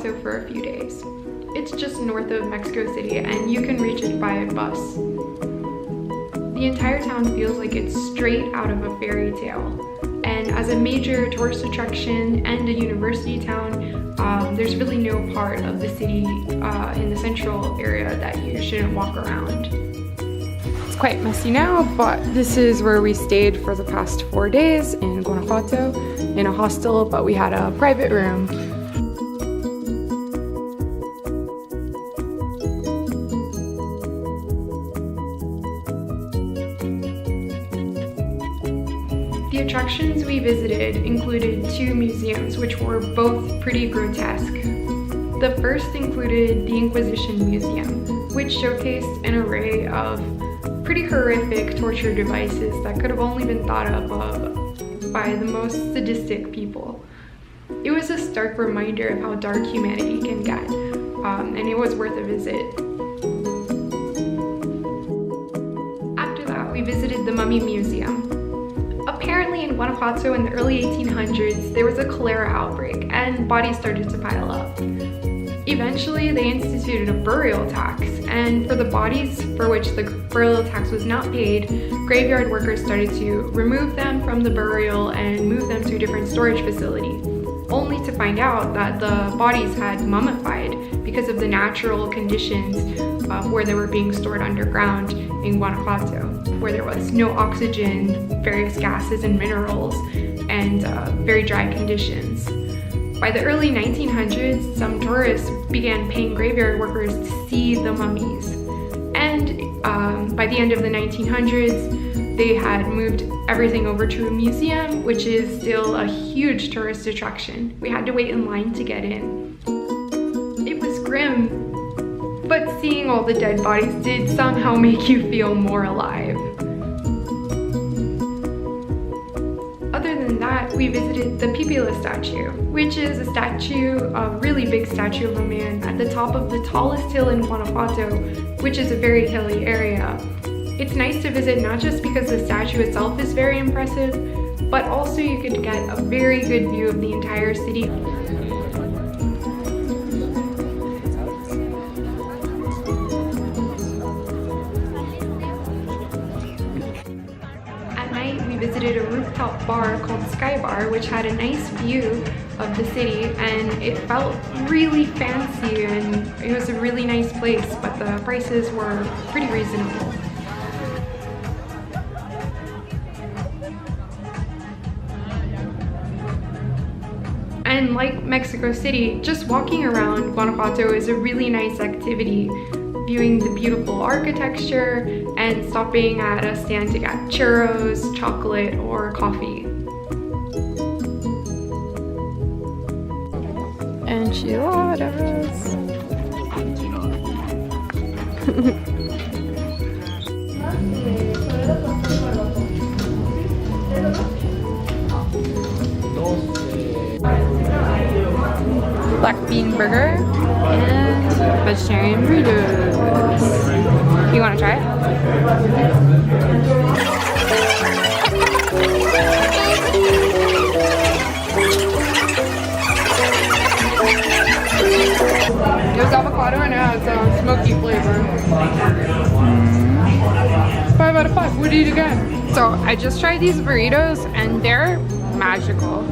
Guanajuato for a few days. It's just north of Mexico City and you can reach it by bus. The entire town feels like it's straight out of a fairy tale. And as a major tourist attraction and a university town, there's really no part of the city in the central area that you shouldn't walk around. It's quite messy now, but this is where we stayed for the past 4 days in Guanajuato, in a hostel, but we had a private room. The attractions we visited included 2 museums, which were both pretty grotesque. The first included the Inquisition Museum, which showcased an array of pretty horrific torture devices that could have only been thought of by the most sadistic people. It was a stark reminder of how dark humanity can get, and it was worth a visit. After that, we visited the Mummy Museum. Apparently in Guanajuato in the early 1800s, there was a cholera outbreak and bodies started to pile up. Eventually, they instituted a burial tax, and for the bodies for which the burial tax was not paid, graveyard workers started to remove them from the burial and move them to a different storage facility, only to find out that the bodies had mummified because of the natural conditions where they were being stored underground in Guanajuato, where there was no oxygen, various gases and minerals, and very dry conditions. By the early 1900s, some tourists began paying graveyard workers to see the mummies. And by the end of the 1900s, they had moved everything over to a museum, which is still a huge tourist attraction. We had to wait in line to get in. It was grim, but seeing all the dead bodies did somehow make you feel more alive. Other than that, we visited the Pipila statue, which is a really big statue of a man at the top of the tallest hill in Guanajuato, which is a very hilly area. It's nice to visit not just because the statue itself is very impressive, but also you could get a very good view of the entire city. We visited a rooftop bar called Sky Bar, which had a nice view of the city, and it felt really fancy and it was a really nice place, but the prices were pretty reasonable. And like Mexico City, just walking around Guanajuato is a really nice activity, viewing the beautiful architecture and stopping at a stand to get churros, chocolate, or coffee. Enchiladas. Black bean burger and vegetarian burritos. You want to try it? There's avocado and it has a smoky flavor. 5 out of 5. Would eat again. So I just tried these burritos and they're magical.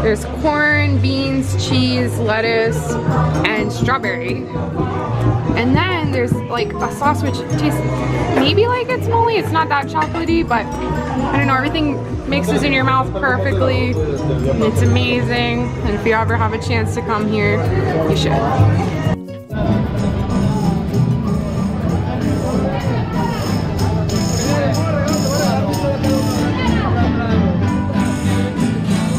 There's corn, beans, cheese, lettuce, and strawberry. And then there's like a sauce which tastes maybe like it's moly. It's not that chocolatey, but I don't know, everything mixes in your mouth perfectly. And it's amazing. And if you ever have a chance to come here, you should.